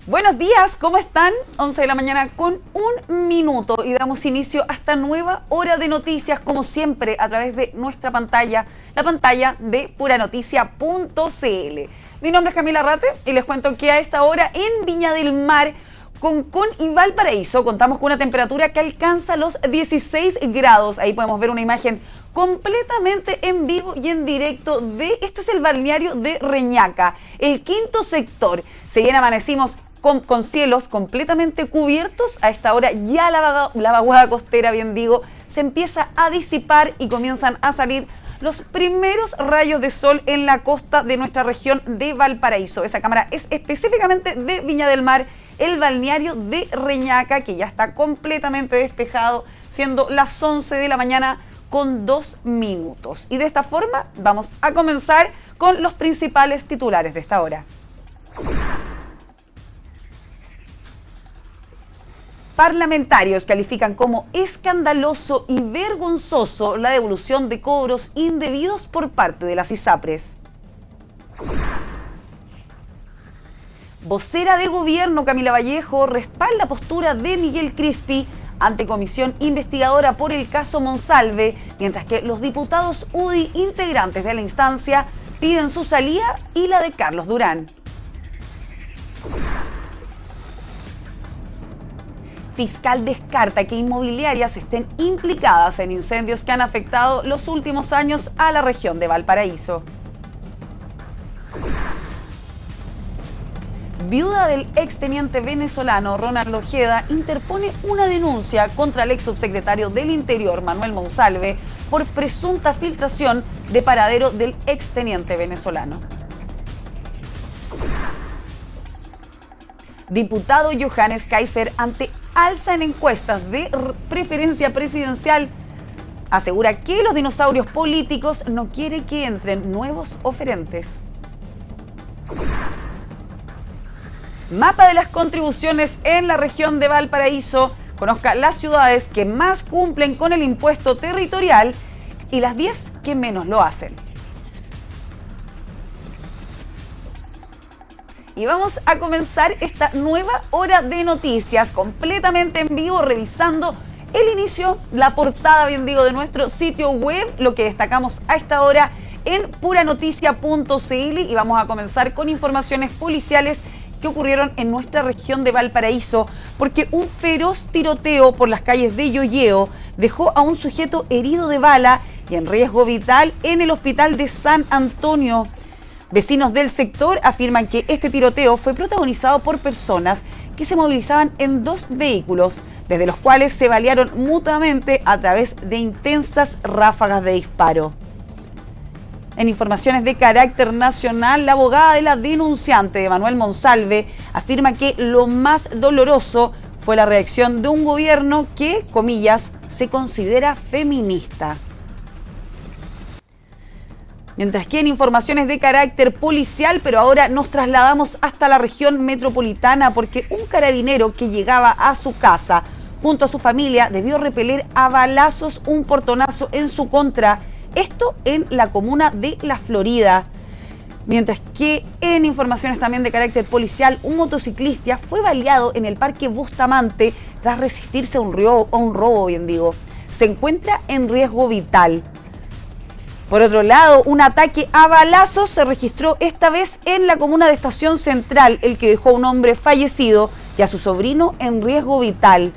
Buenos días, ¿cómo están? 11 de la mañana con un minuto y damos inicio a esta nueva hora de noticias, como siempre, a través de nuestra pantalla, la pantalla de puranoticia.cl. Mi nombre es Camila Rate y les cuento que a esta hora en Viña del Mar, Concón y Valparaíso contamos con una temperatura que alcanza los 16 grados. Ahí podemos ver una imagen completamente en vivo y en directo esto es el balneario de Reñaca, el quinto sector. Si bien amanecimos con cielos completamente cubiertos, a esta hora ya la vaguada costera, bien digo, se empieza a disipar y comienzan a salir los primeros rayos de sol en la costa de nuestra región de Valparaíso. Esa cámara es específicamente de Viña del Mar, el balneario de Reñaca, que ya está completamente despejado, siendo las 11 de la mañana con 2 minutos. Y de esta forma vamos a comenzar con los principales titulares de esta hora. Parlamentarios califican como escandaloso y vergonzoso la devolución de cobros indebidos por parte de las ISAPRES. Vocera de gobierno Camila Vallejo respalda postura de Miguel Crispi ante comisión investigadora por el caso Monsalve, mientras que los diputados UDI integrantes de la instancia piden su salida y la de Carlos Durán. Fiscal descarta que inmobiliarias estén implicadas en incendios que han afectado los últimos años a la región de Valparaíso. Viuda del exteniente venezolano Ronald Ojeda interpone una denuncia contra el ex subsecretario del Interior Manuel Monsalve por presunta filtración de paradero del exteniente venezolano. Diputado Johannes Kaiser ante alza en encuestas de preferencia presidencial asegura que los dinosaurios políticos no quieren que entren nuevos oferentes. Mapa de las contribuciones en la región de Valparaíso. Conozca las ciudades que más cumplen con el impuesto territorial y las 10 que menos lo hacen. Y vamos a comenzar esta nueva hora de noticias completamente en vivo, revisando el inicio, la portada, bien digo, de nuestro sitio web, lo que destacamos a esta hora en puranoticia.cl, y vamos a comenzar con informaciones policiales que ocurrieron en nuestra región de Valparaíso, porque un feroz tiroteo por las calles de Yoyeo dejó a un sujeto herido de bala y en riesgo vital en el hospital de San Antonio. Vecinos del sector afirman que este tiroteo fue protagonizado por personas que se movilizaban en 2 vehículos, desde los cuales se balearon mutuamente a través de intensas ráfagas de disparo. En informaciones de carácter nacional, la abogada de la denunciante de Manuel Monsalve afirma que lo más doloroso fue la reacción de un gobierno que, comillas, se considera feminista. Mientras que en informaciones de carácter policial, pero ahora nos trasladamos hasta la región metropolitana porque un carabinero que llegaba a su casa junto a su familia debió repeler a balazos un portonazo en su contra, esto en la comuna de La Florida. Mientras que en informaciones también de carácter policial, un motociclista fue baleado en el Parque Bustamante tras resistirse a un robo, bien digo. Se encuentra en riesgo vital. Por otro lado, un ataque a balazos se registró esta vez en la comuna de Estación Central, el que dejó a un hombre fallecido y a su sobrino en riesgo vital.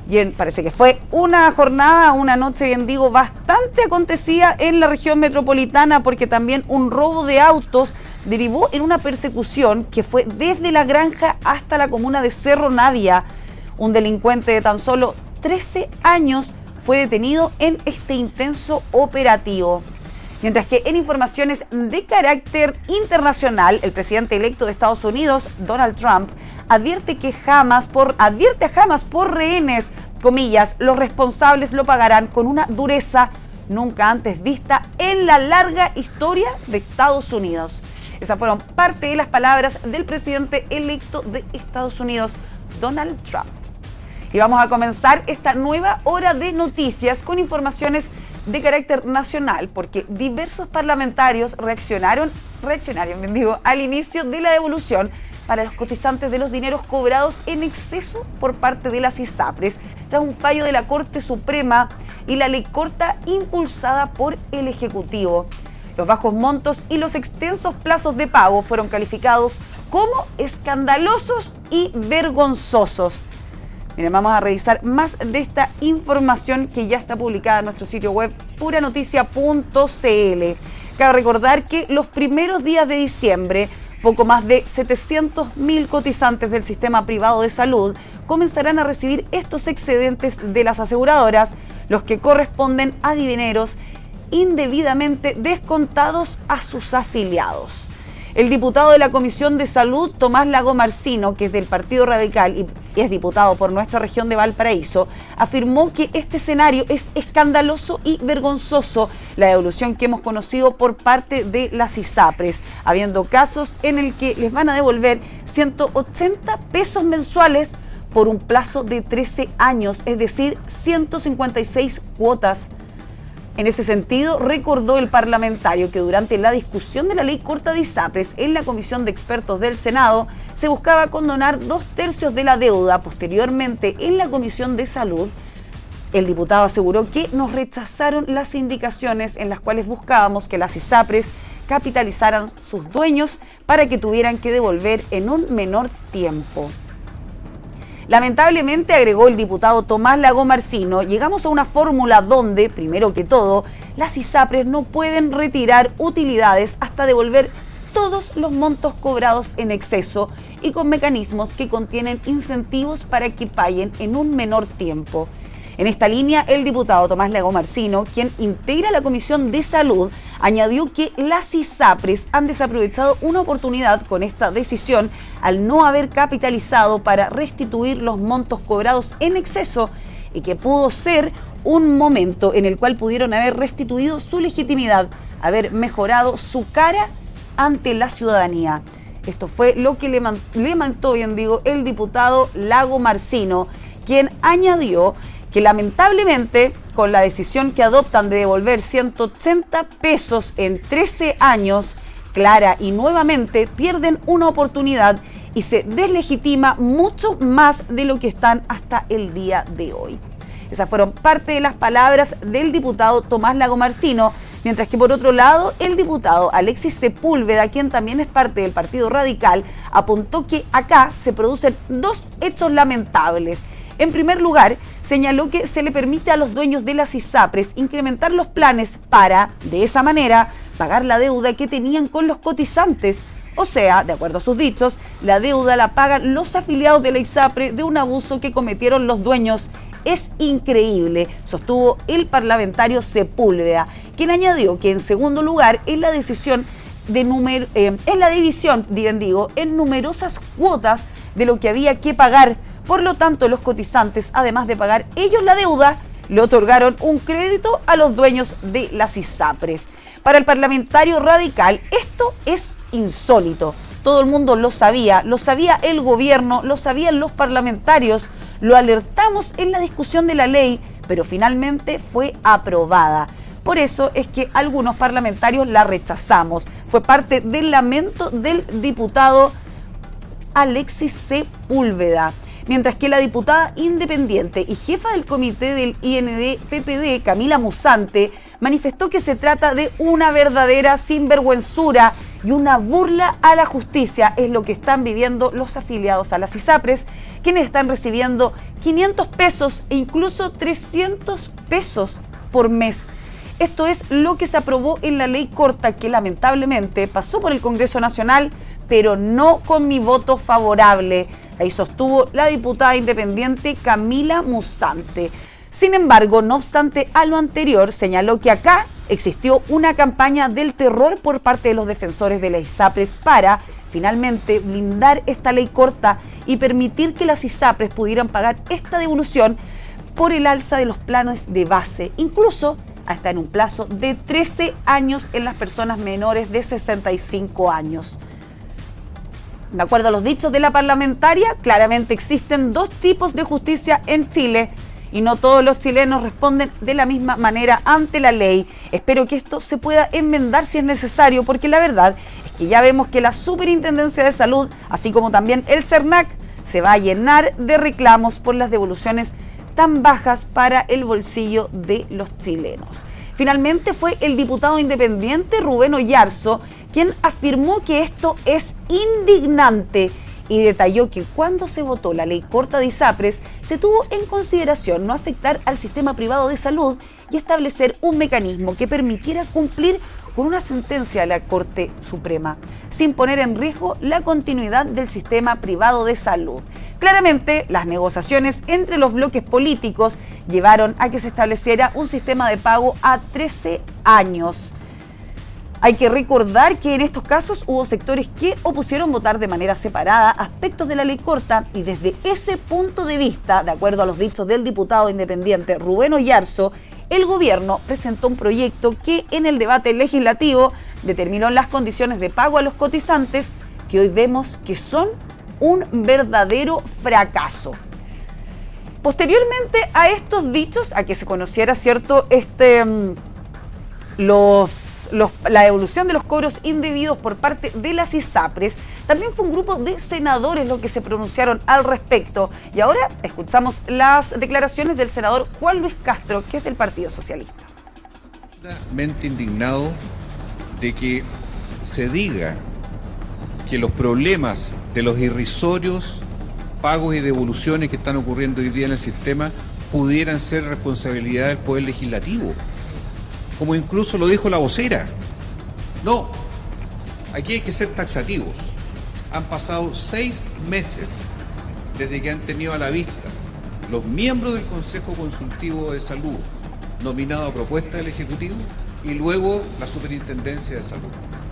Y parece que fue una jornada, una noche, bien digo, bastante acontecida en la región metropolitana, porque también un robo de autos derivó en una persecución que fue desde la granja hasta la comuna de Cerro Navia. Un delincuente de tan solo 13 años fue detenido en este intenso operativo. Mientras que en informaciones de carácter internacional, el presidente electo de Estados Unidos, Donald Trump, advierte a Hamas por rehenes, comillas, los responsables lo pagarán con una dureza nunca antes vista en la larga historia de Estados Unidos. Esas fueron parte de las palabras del presidente electo de Estados Unidos, Donald Trump. Y vamos a comenzar esta nueva hora de noticias con informaciones de carácter nacional, porque diversos parlamentarios reaccionaron al inicio de la devolución para los cotizantes de los dineros cobrados en exceso por parte de las ISAPRES, tras un fallo de la Corte Suprema y la ley corta impulsada por el Ejecutivo. Los bajos montos y los extensos plazos de pago fueron calificados como escandalosos y vergonzosos. Miren, vamos a revisar más de esta información que ya está publicada en nuestro sitio web puranoticia.cl. Cabe recordar que los primeros días de diciembre, poco más de 700.000 cotizantes del sistema privado de salud comenzarán a recibir estos excedentes de las aseguradoras, los que corresponden a dineros indebidamente descontados a sus afiliados. El diputado de la Comisión de Salud, Tomás Lago Marcino, que es del Partido Radical y es diputado por nuestra región de Valparaíso, afirmó que este escenario es escandaloso y vergonzoso, la devolución que hemos conocido por parte de las ISAPRES, habiendo casos en el que les van a devolver 180 pesos mensuales por un plazo de 13 años, es decir, 156 cuotas. En ese sentido, recordó el parlamentario que durante la discusión de la ley corta de ISAPRES en la Comisión de Expertos del Senado se buscaba condonar 2/3 de la deuda. Posteriormente, en la Comisión de Salud, el diputado aseguró que nos rechazaron las indicaciones en las cuales buscábamos que las ISAPRES capitalizaran sus dueños para que tuvieran que devolver en un menor tiempo. Lamentablemente, agregó el diputado Tomás Lago Marcino, llegamos a una fórmula donde, primero que todo, las ISAPRES no pueden retirar utilidades hasta devolver todos los montos cobrados en exceso y con mecanismos que contienen incentivos para que paguen en un menor tiempo. En esta línea, el diputado Tomás Lago Marcino, quien integra la Comisión de Salud, añadió que las ISAPRES han desaprovechado una oportunidad con esta decisión al no haber capitalizado para restituir los montos cobrados en exceso y que pudo ser un momento en el cual pudieron haber restituido su legitimidad, haber mejorado su cara ante la ciudadanía. Esto fue lo que lamentó el diputado Lago Marcino, quien añadió que lamentablemente con la decisión que adoptan de devolver 180 pesos en 13 años, clara y nuevamente pierden una oportunidad y se deslegitima mucho más de lo que están hasta el día de hoy. Esas fueron parte de las palabras del diputado Tomás Lago Marcino, mientras que por otro lado el diputado Alexis Sepúlveda, quien también es parte del Partido Radical, apuntó que acá se producen dos hechos lamentables. En primer lugar, señaló que se le permite a los dueños de las ISAPRES incrementar los planes para, de esa manera, pagar la deuda que tenían con los cotizantes. O sea, de acuerdo a sus dichos, la deuda la pagan los afiliados de la ISAPRE de un abuso que cometieron los dueños. Es increíble, sostuvo el parlamentario Sepúlveda, quien añadió que en segundo lugar es la división en numerosas cuotas de lo que había que pagar. Por lo tanto, los cotizantes, además de pagar ellos la deuda, le otorgaron un crédito a los dueños de las ISAPRES. Para el parlamentario radical, esto es insólito. Todo el mundo lo sabía el gobierno, lo sabían los parlamentarios, lo alertamos en la discusión de la ley, pero finalmente fue aprobada. Por eso es que algunos parlamentarios la rechazamos. Fue parte del lamento del diputado Alexis Sepúlveda. Mientras que la diputada independiente y jefa del comité del IND-PPD, Camila Musante, manifestó que se trata de una verdadera sinvergüenzura y una burla a la justicia. Es lo que están viviendo los afiliados a las ISAPRES, quienes están recibiendo 500 pesos e incluso 300 pesos por mes. Esto es lo que se aprobó en la ley corta, que lamentablemente pasó por el Congreso Nacional, pero no con mi voto favorable. Ahí sostuvo la diputada independiente Camila Musante. Sin embargo, no obstante a lo anterior, señaló que acá existió una campaña del terror por parte de los defensores de las ISAPRES para, finalmente, blindar esta ley corta y permitir que las ISAPRES pudieran pagar esta devolución por el alza de los planes de base, incluso hasta en un plazo de 13 años en las personas menores de 65 años. De acuerdo a los dichos de la parlamentaria, claramente existen dos tipos de justicia en Chile y no todos los chilenos responden de la misma manera ante la ley. Espero que esto se pueda enmendar si es necesario, porque la verdad es que ya vemos que la Superintendencia de Salud, así como también el CERNAC, se va a llenar de reclamos por las devoluciones tan bajas para el bolsillo de los chilenos. Finalmente fue el diputado independiente Rubén Oyarzo quien afirmó que esto es indignante y detalló que cuando se votó la ley corta de ISAPRES se tuvo en consideración no afectar al sistema privado de salud y establecer un mecanismo que permitiera cumplir con una sentencia de la Corte Suprema, sin poner en riesgo la continuidad del sistema privado de salud. Claramente, las negociaciones entre los bloques políticos llevaron a que se estableciera un sistema de pago a 13 años. Hay que recordar que en estos casos hubo sectores que opusieron votar de manera separada aspectos de la ley corta y desde ese punto de vista, de acuerdo a los dichos del diputado independiente Rubén Oyarzo, el gobierno presentó un proyecto que en el debate legislativo determinó las condiciones de pago a los cotizantes que hoy vemos que son un verdadero fracaso. Posteriormente a estos dichos, a que se conociera, ¿cierto?, la devolución de los cobros indebidos por parte de las ISAPRES, también fue un grupo de senadores los que se pronunciaron al respecto. Y ahora escuchamos las declaraciones del senador Juan Luis Castro, que es del Partido Socialista. Mente indignado de que se diga que los problemas de los irrisorios pagos y devoluciones que están ocurriendo hoy día en el sistema pudieran ser responsabilidad del Poder Legislativo, como incluso lo dijo la vocera. No, aquí hay que ser taxativos. Han pasado 6 meses desde que han tenido a la vista los miembros del Consejo Consultivo de Salud, nominado a propuesta del Ejecutivo, y luego la Superintendencia de Salud.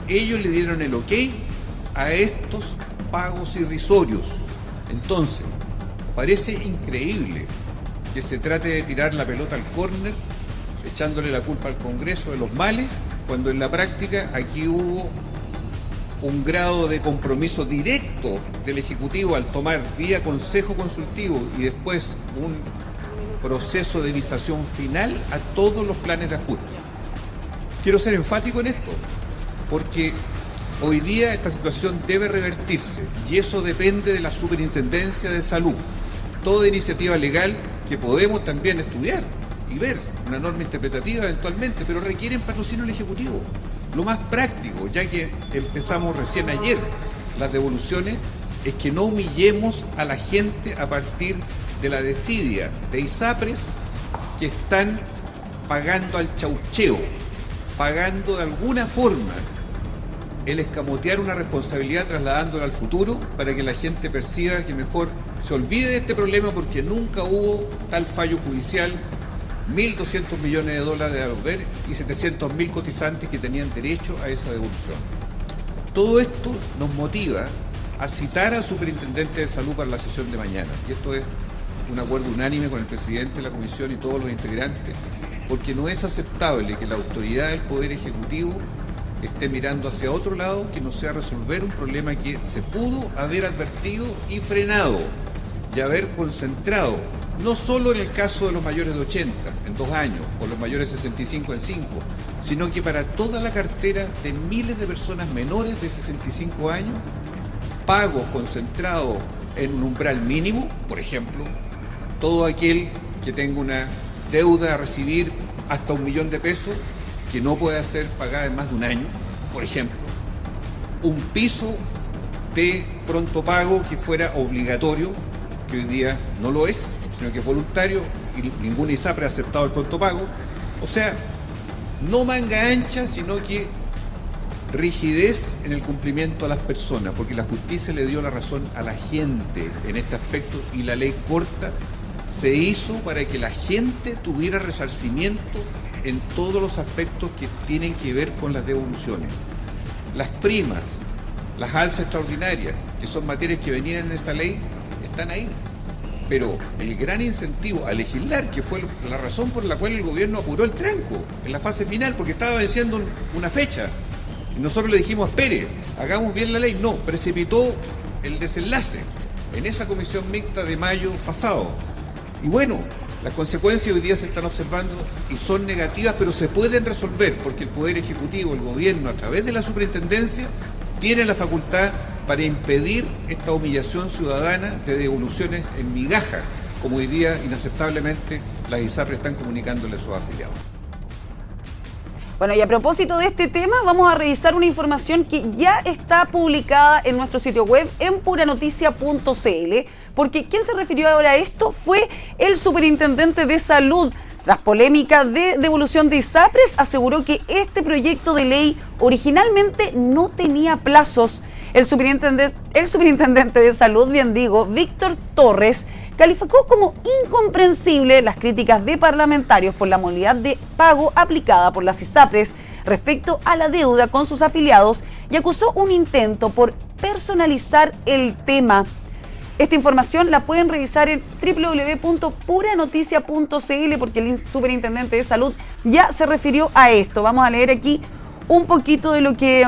Ellos le dieron el ok a estos pagos irrisorios. Entonces, parece increíble que se trate de tirar la pelota al córner, echándole la culpa al Congreso de los males, cuando en la práctica aquí hubo un grado de compromiso directo del Ejecutivo al tomar vía Consejo Consultivo y después un proceso de visación final a todos los planes de ajuste. Quiero ser enfático en esto, porque hoy día esta situación debe revertirse y eso depende de la Superintendencia de Salud. Toda iniciativa legal que podemos también estudiar y ver, una norma interpretativa eventualmente, pero requieren patrocinio del Ejecutivo. Lo más práctico, ya que empezamos recién ayer las devoluciones, es que no humillemos a la gente a partir de la desidia de ISAPRES que están pagando al chaucheo, pagando de alguna forma el escamotear una responsabilidad trasladándola al futuro para que la gente perciba que mejor se olvide de este problema porque nunca hubo tal fallo judicial, 1.200 millones de dólares de devolver y 700.000 cotizantes que tenían derecho a esa devolución. Todo esto nos motiva a citar al Superintendente de Salud para la sesión de mañana, y esto es un acuerdo unánime con el presidente de la Comisión y todos los integrantes, porque no es aceptable que la autoridad del Poder Ejecutivo esté mirando hacia otro lado que no sea resolver un problema que se pudo haber advertido y frenado y haber concentrado, no solo en el caso de los mayores de 80 en 2 años o los mayores de 65 en 5, sino que para toda la cartera de miles de personas menores de 65 años, pagos concentrados en un umbral mínimo, por ejemplo, todo aquel que tenga una deuda a recibir hasta 1 millón de pesos, que no pueda ser pagada en más de 1 año, por ejemplo, un piso de pronto pago que fuera obligatorio, que hoy día no lo es, sino que es voluntario y ninguna ISAPRE ha aceptado el pronto pago. O sea, no manga ancha, sino que rigidez en el cumplimiento a las personas, porque la justicia le dio la razón a la gente en este aspecto y la ley corta se hizo para que la gente tuviera resarcimiento en todos los aspectos que tienen que ver con las devoluciones. Las primas, las alzas extraordinarias, que son materias que venían en esa ley, están ahí. Pero el gran incentivo a legislar, que fue la razón por la cual el gobierno apuró el tranco en la fase final, porque estaba venciendo una fecha, y nosotros le dijimos, espere, hagamos bien la ley. No, precipitó el desenlace en esa comisión mixta de mayo pasado. Y bueno, las consecuencias hoy día se están observando y son negativas, pero se pueden resolver porque el Poder Ejecutivo, el Gobierno, a través de la Superintendencia, tiene la facultad para impedir esta humillación ciudadana de devoluciones en migajas, como hoy día inaceptablemente las ISAPRES están comunicándole a sus afiliados. Bueno, y a propósito de este tema, vamos a revisar una información que ya está publicada en nuestro sitio web en puranoticia.cl, porque quien se refirió ahora a esto fue el superintendente de Salud. Tras polémica de devolución de ISAPRES, aseguró que este proyecto de ley originalmente no tenía plazos. El superintendente de Salud, Víctor Torres, calificó como incomprensible las críticas de parlamentarios por la modalidad de pago aplicada por las ISAPRES respecto a la deuda con sus afiliados y acusó un intento por personalizar el tema. Esta información la pueden revisar en www.puranoticia.cl porque el superintendente de Salud ya se refirió a esto. Vamos a leer aquí un poquito de lo que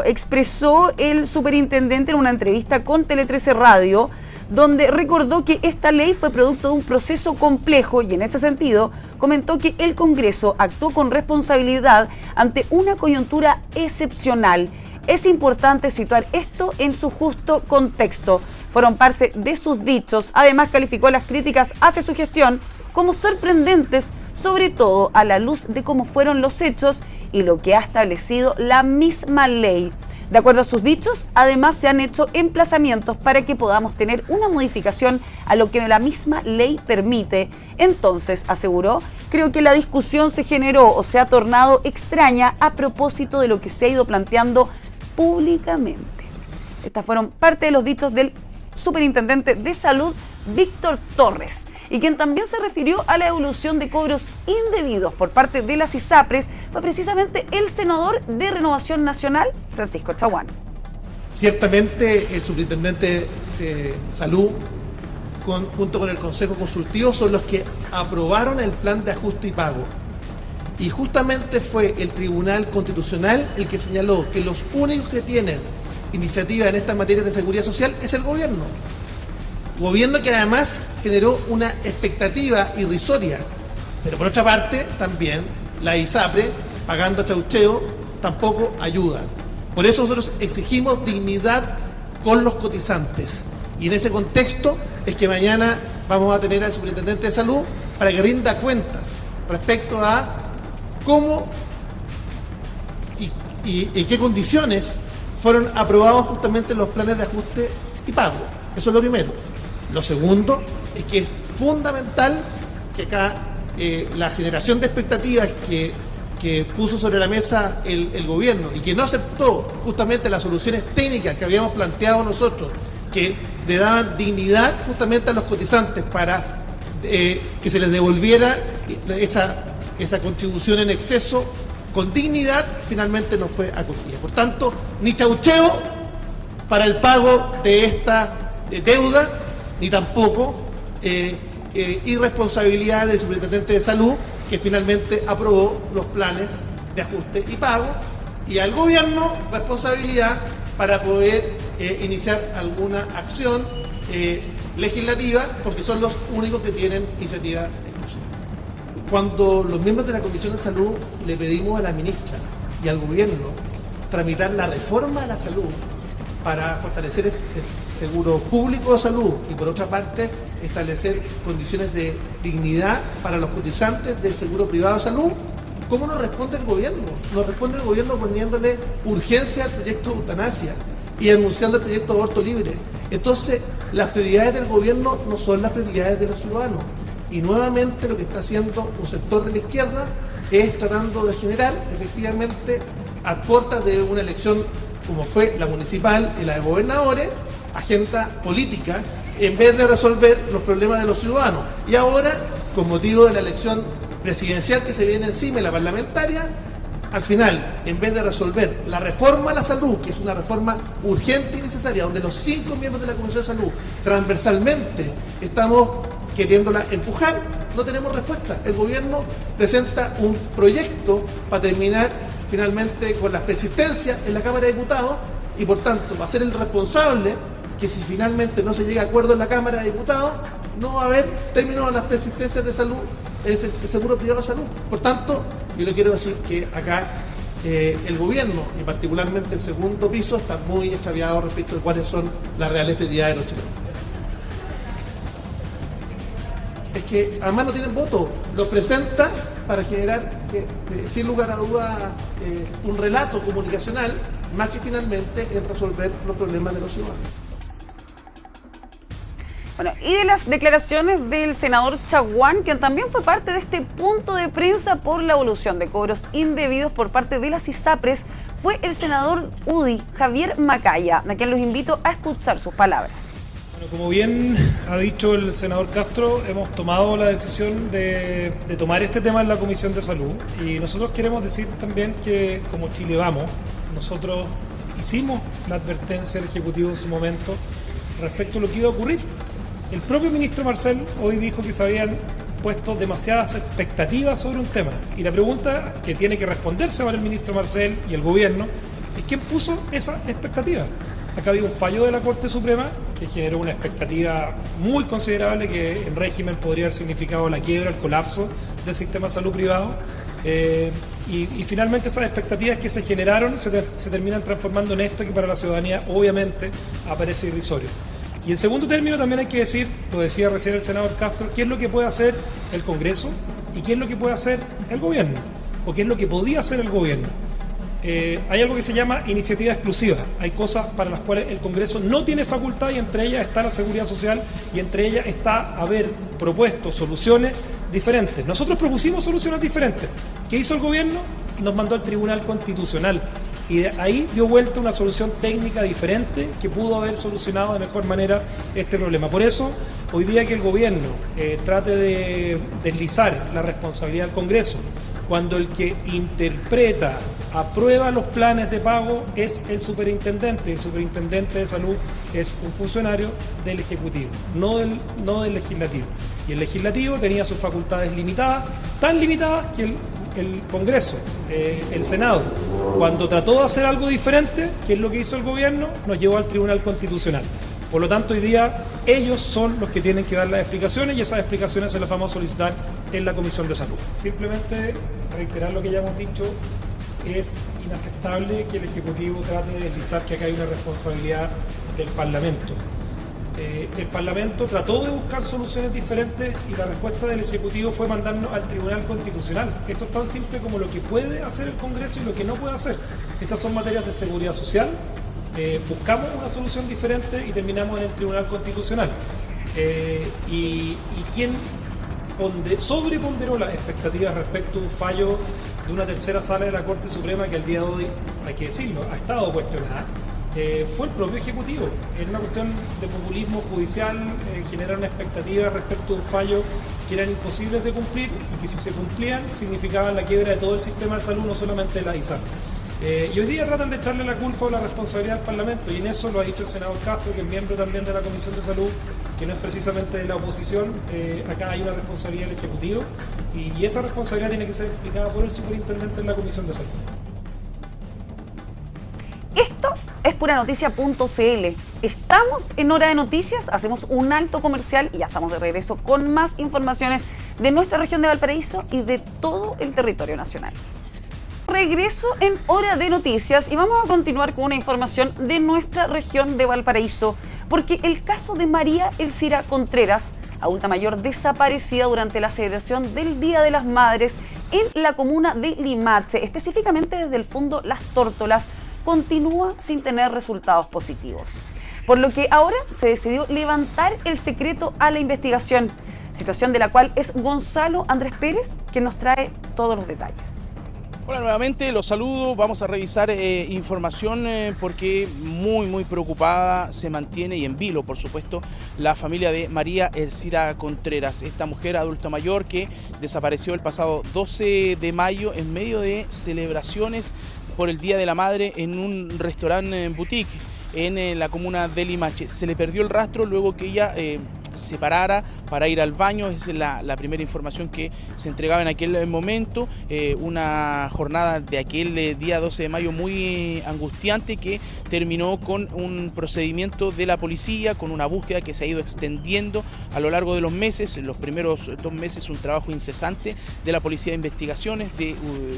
expresó el superintendente en una entrevista con Tele 13 Radio, donde recordó que esta ley fue producto de un proceso complejo y en ese sentido comentó que el Congreso actuó con responsabilidad ante una coyuntura excepcional. Es importante situar esto en su justo contexto. Fueron parte de sus dichos. Además, calificó las críticas hacia su gestión como sorprendentes, sobre todo a la luz de cómo fueron los hechos y lo que ha establecido la misma ley. De acuerdo a sus dichos, además se han hecho emplazamientos para que podamos tener una modificación a lo que la misma ley permite. Entonces, aseguró, creo que la discusión se generó o se ha tornado extraña a propósito de lo que se ha ido planteando públicamente. Estas fueron parte de los dichos del superintendente de Salud, Víctor Torres, y quien también se refirió a la devolución de cobros indebidos por parte de las ISAPRES fue precisamente el senador de Renovación Nacional, Francisco Chaguán. Ciertamente el superintendente de Salud, junto con el Consejo Consultivo, son los que aprobaron el plan de ajuste y pago. Y justamente fue el Tribunal Constitucional el que señaló que los únicos que tienen iniciativa en estas materias de seguridad social es el gobierno. Gobierno que además generó una expectativa irrisoria. Pero por otra parte, también la ISAPRE, pagando chaucheo, tampoco ayuda. Por eso nosotros exigimos dignidad con los cotizantes. Y en ese contexto es que mañana vamos a tener al superintendente de Salud para que rinda cuentas respecto a cómo y qué condiciones fueron aprobados justamente los planes de ajuste y pago. Eso es lo primero. Lo segundo es que es fundamental que acá la generación de expectativas que puso sobre la mesa el gobierno y que no aceptó justamente las soluciones técnicas que habíamos planteado nosotros, que le daban dignidad justamente a los cotizantes para que se les devolviera esa contribución en exceso con dignidad, finalmente no fue acogida. Por tanto, ni chaucheo para el pago de esta deuda, ni tampoco irresponsabilidad del superintendente de Salud, que finalmente aprobó los planes de ajuste y pago, y al gobierno responsabilidad para poder iniciar alguna acción legislativa, porque son los únicos que tienen iniciativa exclusiva. Cuando los miembros de la Comisión de Salud le pedimos a la ministra y al gobierno tramitar la reforma de la salud para fortalecer el seguro público de salud y por otra parte establecer condiciones de dignidad para los cotizantes del seguro privado de salud, ¿cómo nos responde el gobierno? Nos responde el gobierno poniéndole urgencia al proyecto de eutanasia y anunciando el proyecto de aborto libre. Entonces, las prioridades del gobierno no son las prioridades de los ciudadanos. Y nuevamente lo que está haciendo un sector de la izquierda es tratando de generar, efectivamente, a puertas de una elección como fue la municipal y la de gobernadores, agenda política, en vez de resolver los problemas de los ciudadanos. Y ahora, con motivo de la elección presidencial que se viene encima y la parlamentaria, al final, en vez de resolver la reforma a la salud, que es una reforma urgente y necesaria, donde los 5 miembros de la Comisión de Salud transversalmente estamos queriéndola empujar, no tenemos respuesta. El gobierno presenta un proyecto para terminar finalmente con las persistencias en la Cámara de Diputados y por tanto va a ser el responsable que si finalmente no se llega a acuerdo en la Cámara de Diputados no va a haber término a las persistencias de salud, es el seguro privado de salud. Por tanto, yo le quiero decir que acá el gobierno, y particularmente el segundo piso, está muy extraviado respecto de cuáles son las reales prioridades de los chilenos. Es que además no tienen voto, los presenta para generar, sin lugar a duda, un relato comunicacional, más que finalmente en resolver los problemas de los ciudadanos. Bueno, y de las declaraciones del senador Chaguán, quien también fue parte de este punto de prensa por la evolución de cobros indebidos por parte de las ISAPRES, fue el senador UDI, Javier Macaya, a quien los invito a escuchar sus palabras. Bueno, como bien ha dicho el senador Castro, hemos tomado la decisión de tomar este tema en la Comisión de Salud, y nosotros queremos decir también que como Chile Vamos, nosotros hicimos la advertencia al Ejecutivo en su momento respecto a lo que iba a ocurrir. El propio ministro Marcel hoy dijo que se habían puesto demasiadas expectativas sobre un tema, y la pregunta que tiene que responderse ahora el ministro Marcel y el gobierno es quién puso esa expectativa. Acá había un fallo de la Corte Suprema que generó una expectativa muy considerable que en régimen podría haber significado la quiebra, el colapso del sistema de salud privado, y finalmente esas expectativas que se generaron se terminan transformando en esto que para la ciudadanía obviamente aparece irrisorio. Y en segundo término también hay que decir, lo decía recién el senador Castro, qué es lo que puede hacer el Congreso y qué es lo que puede hacer el gobierno, o qué es lo que podía hacer el gobierno. Hay algo que se llama iniciativa exclusiva. Hay cosas para las cuales el Congreso no tiene facultad, y entre ellas está la seguridad social, y entre ellas está haber propuesto soluciones diferentes. Nosotros propusimos soluciones diferentes. ¿Qué hizo el gobierno? Nos mandó al Tribunal Constitucional, y de ahí dio vuelta una solución técnica diferente que pudo haber solucionado de mejor manera este problema. Por eso, hoy día que el gobierno trate de deslizar la responsabilidad del Congreso, cuando el que interpreta, aprueba los planes de pago es el superintendente. El superintendente de salud es un funcionario del Ejecutivo, no del Legislativo. Y el Legislativo tenía sus facultades limitadas, tan limitadas que el Congreso, el Senado, cuando trató de hacer algo diferente, que es lo que hizo el gobierno, nos llevó al Tribunal Constitucional. Por lo tanto, hoy día ellos son los que tienen que dar las explicaciones, y esas explicaciones se las vamos a solicitar en la Comisión de Salud. Simplemente reiterar lo que ya hemos dicho, es inaceptable que el Ejecutivo trate de deslizar que acá hay una responsabilidad del Parlamento. El Parlamento trató de buscar soluciones diferentes, y la respuesta del Ejecutivo fue mandarnos al Tribunal Constitucional. Esto es tan simple como lo que puede hacer el Congreso y lo que no puede hacer. Estas son materias de seguridad social. Buscamos una solución diferente y terminamos en el Tribunal Constitucional. Y quien sobreponderó las expectativas respecto a un fallo de una tercera sala de la Corte Suprema que al día de hoy, hay que decirlo, ha estado cuestionada, fue el propio Ejecutivo. Era una cuestión de populismo judicial, generaron expectativas respecto a un fallo que eran imposibles de cumplir, y que si se cumplían significaban la quiebra de todo el sistema de salud, no solamente de la ISAP. Y hoy día tratan de echarle la culpa o la responsabilidad al Parlamento, y en eso lo ha dicho el senador Castro, que es miembro también de la Comisión de Salud, que no es precisamente de la oposición. Acá hay una responsabilidad del Ejecutivo, y esa responsabilidad tiene que ser explicada por el superintendente en la Comisión de Salud. Esto es puranoticia.cl. Estamos en Hora de Noticias, hacemos un alto comercial y ya estamos de regreso con más informaciones de nuestra región de Valparaíso y de todo el territorio nacional. Regreso en Hora de Noticias, y vamos a continuar con una información de nuestra región de Valparaíso, porque el caso de María Elcira Contreras, adulta mayor desaparecida durante la celebración del Día de las Madres en la comuna de Limache, específicamente desde el fondo Las Tórtolas, continúa sin tener resultados positivos. Por lo que ahora se decidió levantar el secreto a la investigación, situación de la cual es Gonzalo Andrés Pérez quien nos trae todos los detalles. Hola, nuevamente los saludo. Vamos a revisar información porque muy preocupada se mantiene, y en vilo por supuesto, la familia de María Elcira Contreras, esta mujer adulta mayor que desapareció el pasado 12 de mayo en medio de celebraciones por el Día de la Madre en un restaurante boutique en la comuna de Limache. Se le perdió el rastro luego que ella se parara para ir al baño. Esa es la primera información que se entregaba en aquel momento. Una jornada de aquel día 12 de mayo muy angustiante que terminó con un procedimiento de la policía, con una búsqueda que se ha ido extendiendo a lo largo de los meses. En los primeros 2 meses un trabajo incesante de la Policía de Investigaciones, de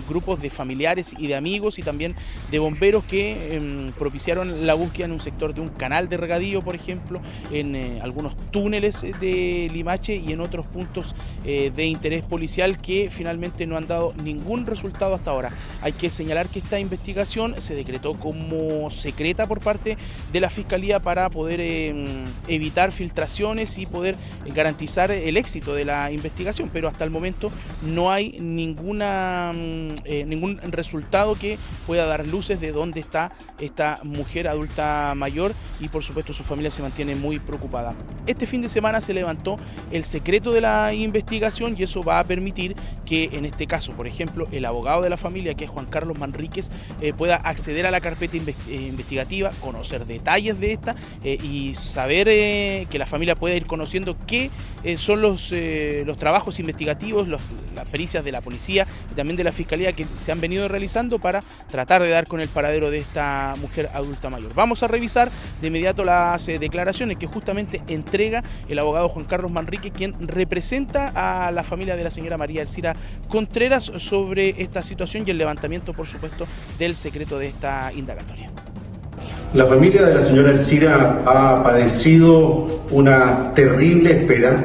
grupos de familiares y de amigos y también de bomberos que propiciaron la búsqueda en un sector de un canal de regadío, por ejemplo, en algunos túneles de Limache y en otros puntos de interés policial que finalmente no han dado ningún resultado hasta ahora. Hay que señalar que esta investigación se decretó como secreta por parte de la Fiscalía para poder evitar filtraciones y poder garantizar el éxito de la investigación, pero hasta el momento no hay ningún resultado que pueda dar luces de dónde está esta mujer adulta mayor y por supuesto su familia se mantiene muy preocupada. Este fin de semana se levantó el secreto de la investigación y eso va a permitir que en este caso, por ejemplo, el abogado de la familia, que es Juan Carlos Manríquez, pueda acceder a la carpeta investigativa, conocer detalles de esta y saber que la familia pueda ir conociendo qué son los trabajos investigativos, las pericias de la policía y también de la Fiscalía que se han venido realizando para tratar de dar con el paradero de esta mujer adulta mayor. Vamos a revisar de inmediato las declaraciones que justamente entrega el abogado Juan Carlos Manríquez, quien representa a la familia de la señora María Elcira Contreras sobre esta situación y el levantamiento, por supuesto, del secreto de esta indagatoria. La familia de la señora Elcira ha padecido una terrible espera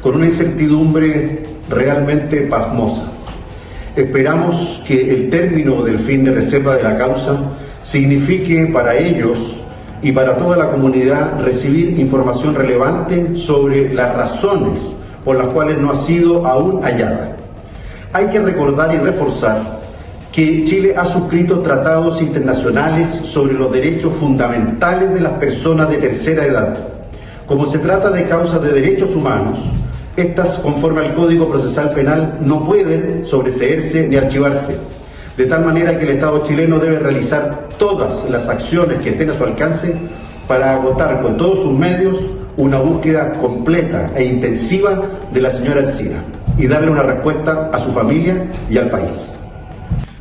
con una incertidumbre realmente pasmosa. Esperamos que el término del fin de reserva de la causa signifique para ellos y para toda la comunidad recibir información relevante sobre las razones por las cuales no ha sido aún hallada. Hay que recordar y reforzar que Chile ha suscrito tratados internacionales sobre los derechos fundamentales de las personas de tercera edad. Como se trata de causas de derechos humanos, estas, conforme al Código Procesal Penal, no pueden sobreseerse ni archivarse, de tal manera que el Estado chileno debe realizar todas las acciones que estén a su alcance para agotar con todos sus medios una búsqueda completa e intensiva de la señora Elcira y darle una respuesta a su familia y al país.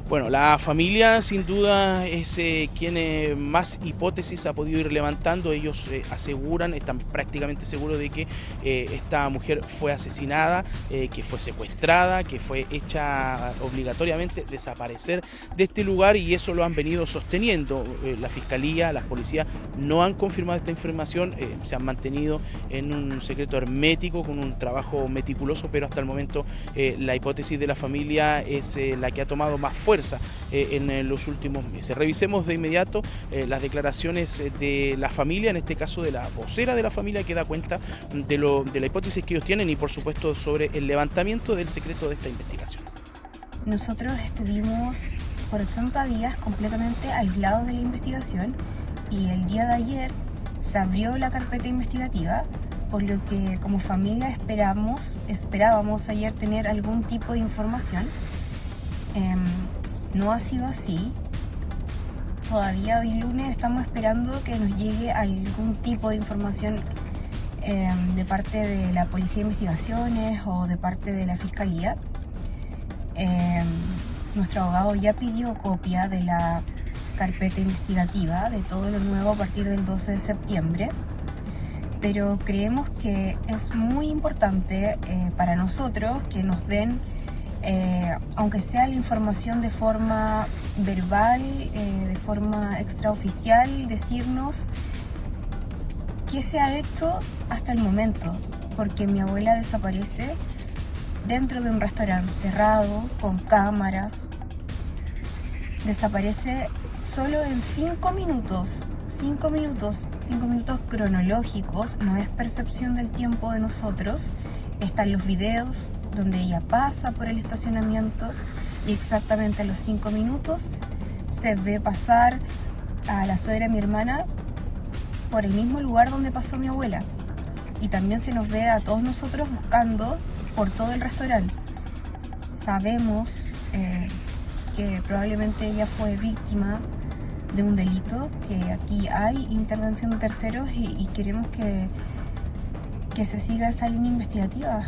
Bueno, la familia sin duda es quien más hipótesis ha podido ir levantando. Ellos aseguran, están prácticamente seguros de que esta mujer fue asesinada, que fue secuestrada, que fue hecha obligatoriamente desaparecer de este lugar y eso lo han venido sosteniendo. La Fiscalía, las policías no han confirmado esta información, se han mantenido en un secreto hermético con un trabajo meticuloso, pero hasta el momento la hipótesis de la familia es la que ha tomado más fuerza en los últimos meses. Revisemos de inmediato las declaraciones de la familia, en este caso de la vocera de la familia, que da cuenta de la hipótesis que ellos tienen y por supuesto sobre el levantamiento del secreto de esta investigación. Nosotros estuvimos por 80 días completamente aislados de la investigación y el día de ayer se abrió la carpeta investigativa, por lo que como familia esperábamos ayer tener algún tipo de información. No ha sido así. Todavía hoy lunes estamos esperando que nos llegue algún tipo de información de parte de la Policía de Investigaciones o de parte de la Fiscalía. Nuestro abogado ya pidió copia de la carpeta investigativa de todo lo nuevo a partir del 12 de septiembre, pero creemos que es muy importante para nosotros que nos den aunque sea la información de forma verbal, de forma extraoficial, decirnos qué se ha hecho hasta el momento, porque mi abuela desaparece dentro de un restaurante cerrado, con cámaras, desaparece solo en 5 minutos cronológicos, no es percepción del tiempo de nosotros, están los videos donde ella pasa por el estacionamiento y exactamente a los 5 minutos se ve pasar a la suegra de mi hermana por el mismo lugar donde pasó mi abuela y también se nos ve a todos nosotros buscando por todo el restaurante. Sabemos que probablemente ella fue víctima de un delito, que aquí hay intervención de terceros y queremos que que se siga esa línea investigativa.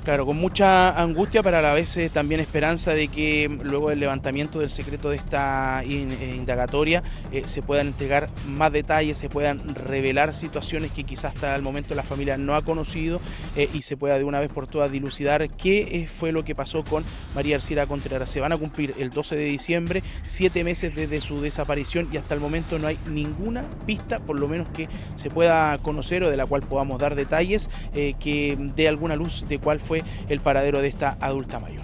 Claro, con mucha angustia, pero a la vez también esperanza de que luego del levantamiento del secreto de esta indagatoria se puedan entregar más detalles, se puedan revelar situaciones que quizás hasta el momento la familia no ha conocido y se pueda de una vez por todas dilucidar qué fue lo que pasó con María Ercira Contreras. Se van a cumplir el 12 de diciembre, 7 meses desde su desaparición y hasta el momento no hay ninguna pista, por lo menos que se pueda conocer o de la cual podamos dar detalles que dé alguna luz de cuál fue el paradero de esta adulta mayor.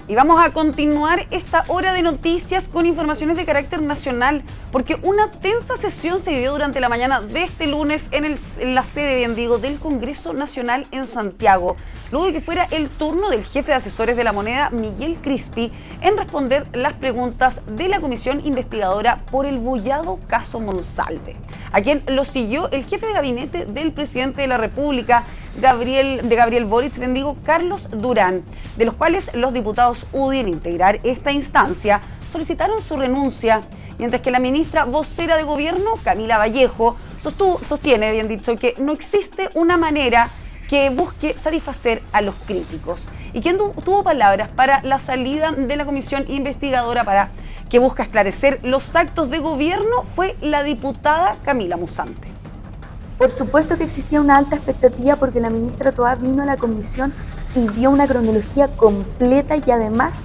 Y vamos a continuar esta hora de noticias con informaciones de carácter nacional, porque una tensa sesión se vivió durante la mañana de este lunes en la sede, bien digo, del Congreso Nacional en Santiago, luego de que fuera el turno del jefe de asesores de la moneda, Miguel Crispi, en responder las preguntas de la comisión investigadora por el bullado caso Monsalve, a quien lo siguió el jefe de gabinete del presidente de la República, Gabriel Boric, bien digo, Carlos Durán, de los cuales los diputados UDI, en integrar esta instancia, solicitaron su renuncia, mientras que la ministra vocera de gobierno, Camila Vallejo, sostiene, bien dicho, que no existe una manera que busque satisfacer a los críticos. Y quien tuvo palabras para la salida de la comisión investigadora que busca esclarecer los actos de gobierno fue la diputada Camila Musante. Por supuesto que existía una alta expectativa porque la ministra Toá vino a la comisión y dio una cronología completa y además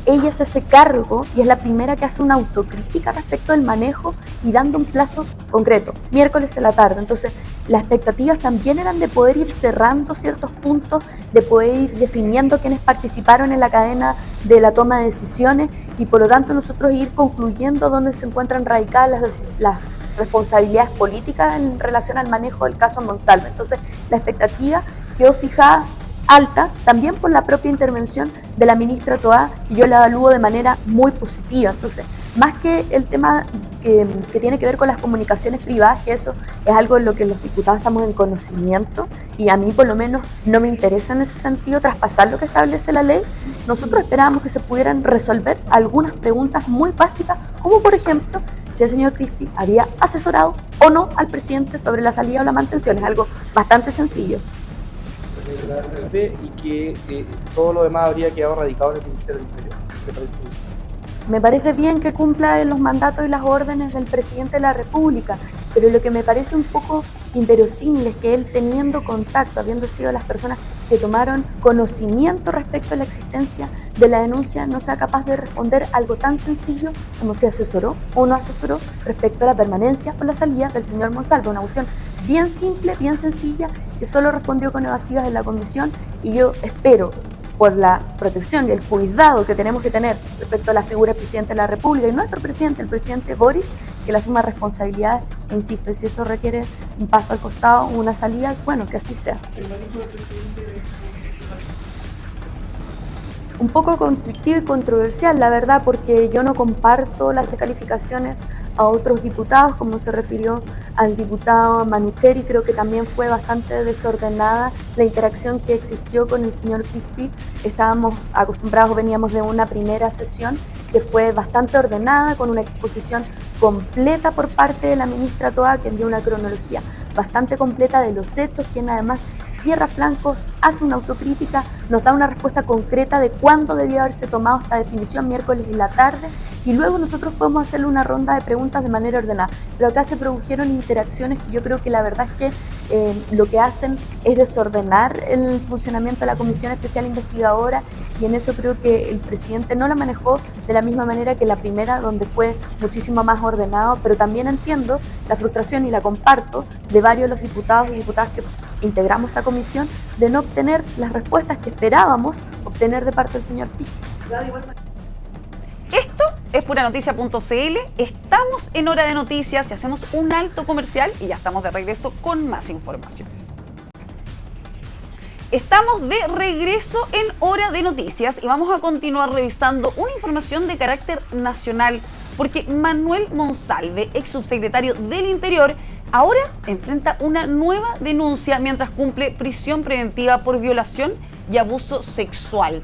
ella se hace cargo y es la primera que hace una autocrítica respecto del manejo y dando un plazo concreto, miércoles de la tarde. Entonces las expectativas también eran de poder ir cerrando ciertos puntos, de poder ir definiendo quiénes participaron en la cadena de la toma de decisiones y por lo tanto nosotros ir concluyendo dónde se encuentran radicadas las responsabilidades políticas en relación al manejo del caso Monsalve. Entonces la expectativa quedó fijada alta también por la propia intervención de la ministra Toá y yo la evalúo de manera muy positiva. Entonces, más que el tema que tiene que ver con las comunicaciones privadas, que eso es algo en lo que los diputados estamos en conocimiento y a mí por lo menos no me interesa en ese sentido traspasar lo que establece la ley, nosotros esperábamos que se pudieran resolver algunas preguntas muy básicas, como por ejemplo si el señor Crispi había asesorado o no al presidente sobre la salida o la mantención. Es algo bastante sencillo. Y que todo lo demás habría quedado radicado en el Ministerio del Interior. ¿Te parece bien? Me parece bien que cumpla los mandatos y las órdenes del presidente de la República, pero lo que me parece un poco inverosímil es que él, teniendo contacto, habiendo sido las personas que tomaron conocimiento respecto a la existencia de la denuncia, no sea capaz de responder algo tan sencillo como si asesoró o no asesoró respecto a la permanencia o la salida del señor Monsalve. Una cuestión bien simple, bien sencilla, que solo respondió con evasivas en la comisión, y yo espero, por la protección y el cuidado que tenemos que tener respecto a la figura del presidente de la República y nuestro presidente, el presidente Boric, que le asuma responsabilidades, e insisto, y si eso requiere un paso al costado, una salida, bueno, que así sea. Un poco conflictivo y controversial, la verdad, porque yo no comparto las descalificaciones a otros diputados, como se refirió al diputado Manucheri. Creo que también fue bastante desordenada la interacción que existió con el señor Crispi. Estábamos acostumbrados, veníamos de una primera sesión que fue bastante ordenada, con una exposición completa por parte de la ministra Toá, que dio una cronología bastante completa de los hechos, quien además cierra flancos, hace una autocrítica, nos da una respuesta concreta de cuándo debía haberse tomado esta definición, miércoles en la tarde, y luego nosotros podemos hacerle una ronda de preguntas de manera ordenada. Pero acá se produjeron interacciones que yo creo que la verdad es que lo que hacen es desordenar el funcionamiento de la Comisión Especial Investigadora, y en eso creo que el presidente no la manejó de la misma manera que la primera, donde fue muchísimo más ordenado, pero también entiendo la frustración, y la comparto, de varios de los diputados y diputadas que integramos esta comisión, de no obtener las respuestas que esperábamos obtener de parte del señor Pico. Esto es puranoticia.cl, estamos en Hora de Noticias y hacemos un alto comercial y ya estamos de regreso con más informaciones. Estamos de regreso en Hora de Noticias y vamos a continuar revisando una información de carácter nacional, porque Manuel Monsalve, ex subsecretario del Interior, ahora enfrenta una nueva denuncia mientras cumple prisión preventiva por violación y abuso sexual.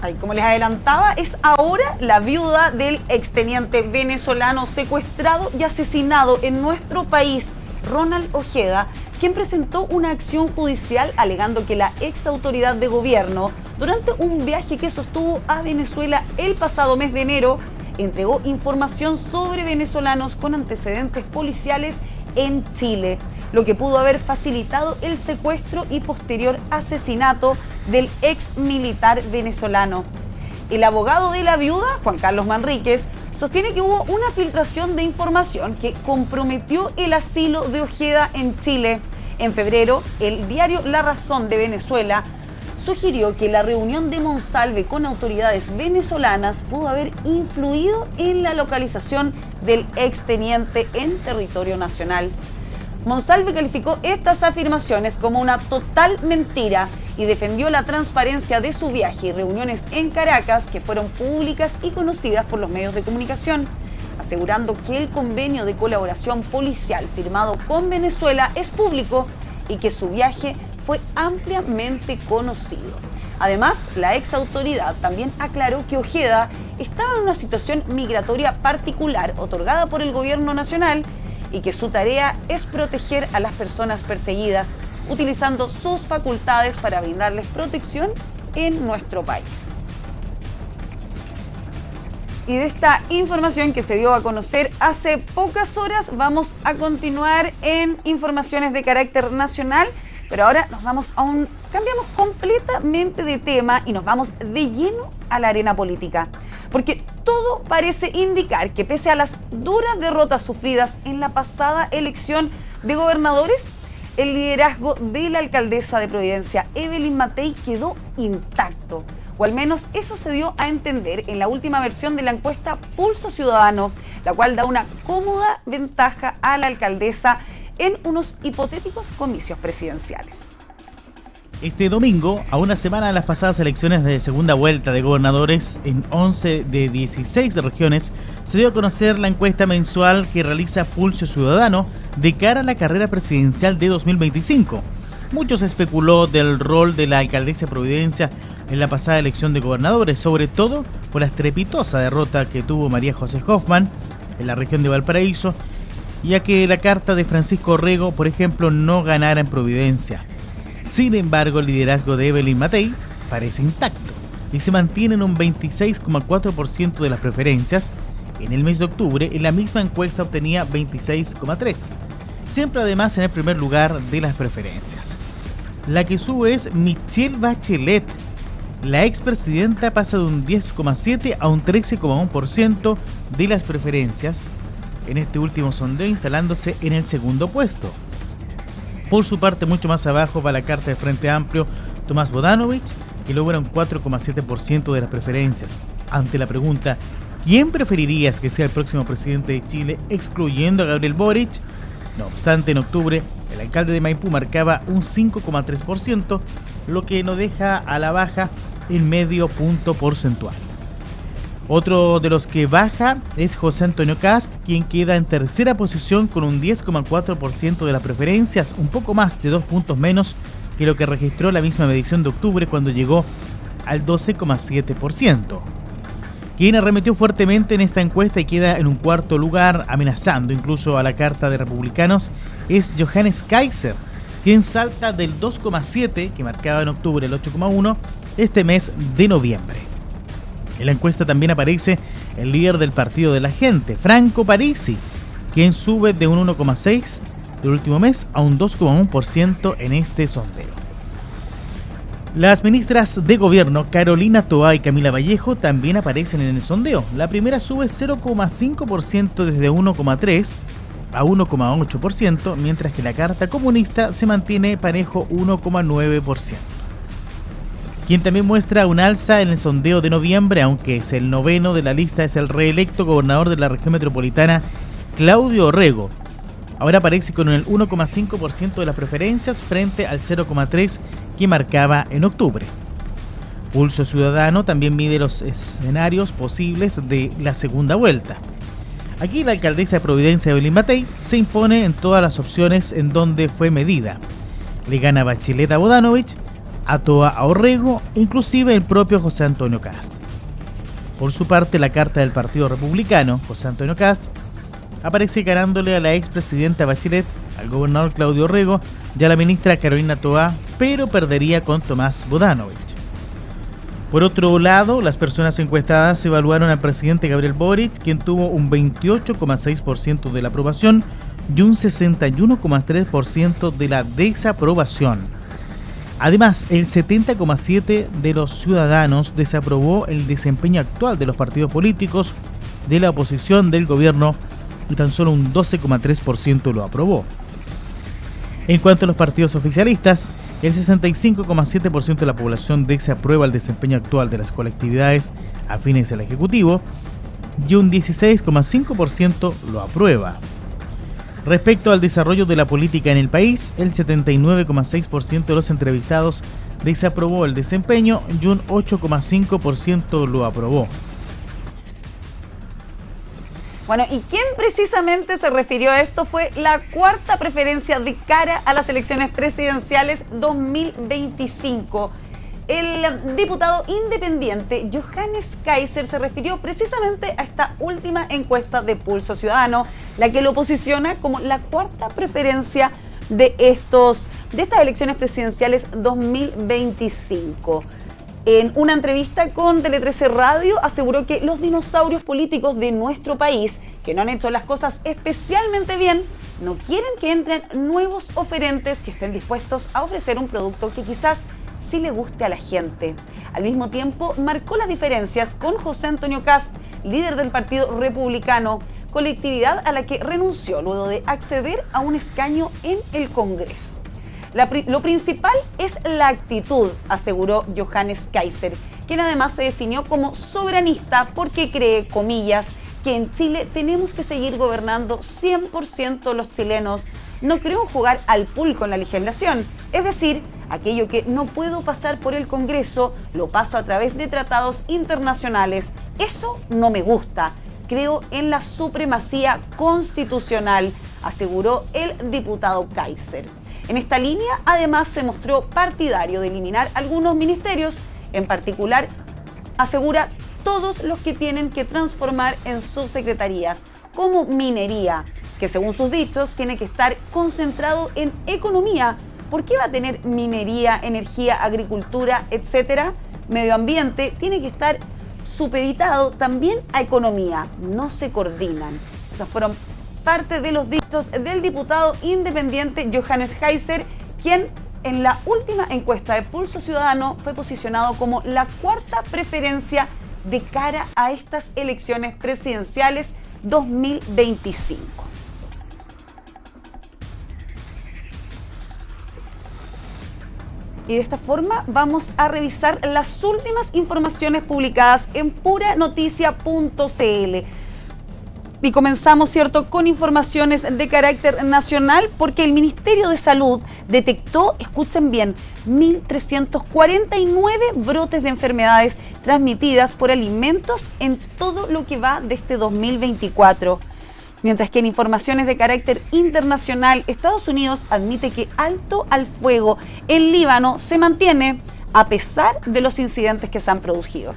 Ay, como les adelantaba, es ahora la viuda del exteniente venezolano secuestrado y asesinado en nuestro país, Ronald Ojeda, quien presentó una acción judicial alegando que la ex autoridad de gobierno, durante un viaje que sostuvo a Venezuela el pasado mes de enero, entregó información sobre venezolanos con antecedentes policiales en Chile, lo que pudo haber facilitado el secuestro y posterior asesinato del ex militar venezolano. El abogado de la viuda, Juan Carlos Manríquez, sostiene que hubo una filtración de información que comprometió el asilo de Ojeda en Chile. En febrero, el diario La Razón de Venezuela sugirió que la reunión de Monsalve con autoridades venezolanas pudo haber influido en la localización del exteniente en territorio nacional. Monsalve calificó estas afirmaciones como una total mentira y defendió la transparencia de su viaje y reuniones en Caracas que fueron públicas y conocidas por los medios de comunicación, asegurando que el convenio de colaboración policial firmado con Venezuela es público y que su viaje fue ampliamente conocido. Además, la ex autoridad también aclaró que Ojeda estaba en una situación migratoria particular otorgada por el gobierno nacional y que su tarea es proteger a las personas perseguidas, utilizando sus facultades para brindarles protección en nuestro país. Y de esta información que se dio a conocer hace pocas horas, vamos a continuar en informaciones de carácter nacional, pero ahora cambiamos completamente de tema y nos vamos de lleno a la arena política. Porque todo parece indicar que pese a las duras derrotas sufridas en la pasada elección de gobernadores, el liderazgo de la alcaldesa de Providencia, Evelyn Matei, quedó intacto. O al menos eso se dio a entender en la última versión de la encuesta Pulso Ciudadano, la cual da una cómoda ventaja a la alcaldesa en unos hipotéticos comicios presidenciales. Este domingo, a una semana de las pasadas elecciones de segunda vuelta de gobernadores en 11 de 16 regiones, se dio a conocer la encuesta mensual que realiza Pulso Ciudadano de cara a la carrera presidencial de 2025. Mucho se especuló del rol de la alcaldesa de Providencia en la pasada elección de gobernadores, sobre todo por la estrepitosa derrota que tuvo María José Hoffman en la región de Valparaíso, ya que la carta de Francisco Orrego, por ejemplo, no ganara en Providencia. Sin embargo, el liderazgo de Evelyn Matei parece intacto y se mantiene en un 26,4% de las preferencias. En el mes de octubre, en la misma encuesta obtenía 26,3%, siempre además en el primer lugar de las preferencias. La que sube es Michelle Bachelet. La expresidenta pasa de un 10,7% a un 13,1% de las preferencias en este último sondeo, instalándose en el segundo puesto. Por su parte, mucho más abajo va la carta de Frente Amplio, Tomás Bodanovich, que logra un 4,7% de las preferencias. Ante la pregunta, ¿quién preferirías que sea el próximo presidente de Chile, excluyendo a Gabriel Boric? No obstante, en octubre, el alcalde de Maipú marcaba un 5,3%, lo que no deja a la baja en medio punto porcentual. Otro de los que baja es José Antonio Kast, quien queda en tercera posición con un 10,4% de las preferencias, un poco más de 2 puntos menos que lo que registró la misma medición de octubre, cuando llegó al 12,7%. Quien arremetió fuertemente en esta encuesta y queda en un cuarto lugar, amenazando incluso a la carta de republicanos, es Johannes Kaiser, quien salta del 2,7%, que marcaba en octubre el 8,1%, este mes de noviembre. En la encuesta también aparece el líder del Partido de la Gente, Franco Parisi, quien sube de un 1,6% del último mes a un 2,1% en este sondeo. Las ministras de gobierno, Carolina Toá y Camila Vallejo, también aparecen en el sondeo. La primera sube 0,5% desde 1,3% a 1,8%, mientras que la carta comunista se mantiene parejo 1,9%. Quien también muestra un alza en el sondeo de noviembre, aunque es el noveno de la lista, es el reelecto gobernador de la región metropolitana, Claudio Orrego. Ahora aparece con el 1,5% de las preferencias frente al 0,3% que marcaba en octubre. Pulso Ciudadano también mide los escenarios posibles de la segunda vuelta. Aquí la alcaldesa de Providencia, Evelyn Matei, se impone en todas las opciones en donde fue medida. Le gana Bachelet a Bodanovich, a Toa Orrego e inclusive el propio José Antonio Kast. Por su parte, la carta del Partido Republicano, José Antonio Kast, aparece ganándole a la expresidenta Bachelet, al gobernador Claudio Orrego y a la ministra Carolina Toa, pero perdería con Tomás Bodanovich. Por otro lado, las personas encuestadas evaluaron al presidente Gabriel Boric, quien tuvo un 28,6% de la aprobación y un 61,3% de la desaprobación. Además, el 70,7% de los ciudadanos desaprobó el desempeño actual de los partidos políticos, de la oposición, del gobierno, y tan solo un 12,3% lo aprobó. En cuanto a los partidos oficialistas, el 65,7% de la población desaprueba el desempeño actual de las colectividades afines al Ejecutivo y un 16,5% lo aprueba. Respecto al desarrollo de la política en el país, el 79,6% de los entrevistados desaprobó el desempeño y un 8,5% lo aprobó. Bueno, ¿y quién precisamente se refirió a esto? Fue la cuarta preferencia de cara a las elecciones presidenciales 2025. El diputado independiente Johannes Kaiser se refirió precisamente a esta última encuesta de Pulso Ciudadano, la que lo posiciona como la cuarta preferencia de estas elecciones presidenciales 2025. En una entrevista con Tele 13 Radio aseguró que los dinosaurios políticos de nuestro país, que no han hecho las cosas especialmente bien, no quieren que entren nuevos oferentes que estén dispuestos a ofrecer un producto que quizás sí le guste a la gente. Al mismo tiempo, marcó las diferencias con José Antonio Kast, líder del Partido Republicano, colectividad a la que renunció luego de acceder a un escaño en el Congreso. Lo principal es la actitud, aseguró Johannes Kaiser, quien además se definió como soberanista porque cree, comillas, que en Chile tenemos que seguir gobernando 100% los chilenos. No creo jugar al pool con la legislación, es decir, aquello que no puedo pasar por el Congreso, lo paso a través de tratados internacionales. Eso no me gusta. Creo en la supremacía constitucional, aseguró el diputado Kaiser. En esta línea, además, se mostró partidario de eliminar algunos ministerios, en particular, asegura todos los que tienen que transformar en subsecretarías, como minería, que según sus dichos tiene que estar concentrado en economía. ¿Por qué va a tener minería, energía, agricultura, etcétera? Medio ambiente tiene que estar supeditado también a economía, no se coordinan. Esos fueron parte de los dichos del diputado independiente Johannes Kaiser, quien en la última encuesta de Pulso Ciudadano fue posicionado como la cuarta preferencia de cara a estas elecciones presidenciales 2025. Y de esta forma vamos a revisar las últimas informaciones publicadas en puranoticia.cl. Y comenzamos, ¿cierto?, con informaciones de carácter nacional, porque el Ministerio de Salud detectó, escuchen bien, 1.349 brotes de enfermedades transmitidas por alimentos en todo lo que va de este 2024. Mientras que en informaciones de carácter internacional, Estados Unidos admite que alto al fuego en Líbano se mantiene a pesar de los incidentes que se han producido.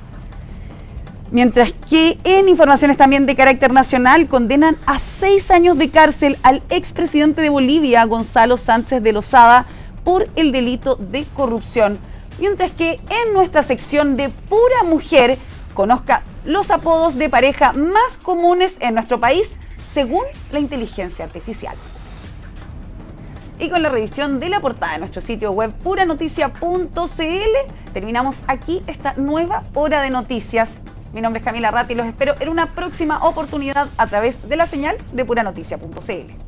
Mientras que en informaciones también de carácter nacional condenan a 6 años de cárcel al expresidente de Bolivia, Gonzalo Sánchez de Lozada, por el delito de corrupción. Mientras que en nuestra sección de Pura Mujer, conozca los apodos de pareja más comunes en nuestro país según la inteligencia artificial. Y con la revisión de la portada de nuestro sitio web puranoticia.cl terminamos aquí esta nueva hora de noticias. Mi nombre es Camila Ratti y los espero en una próxima oportunidad a través de la señal de puranoticia.cl.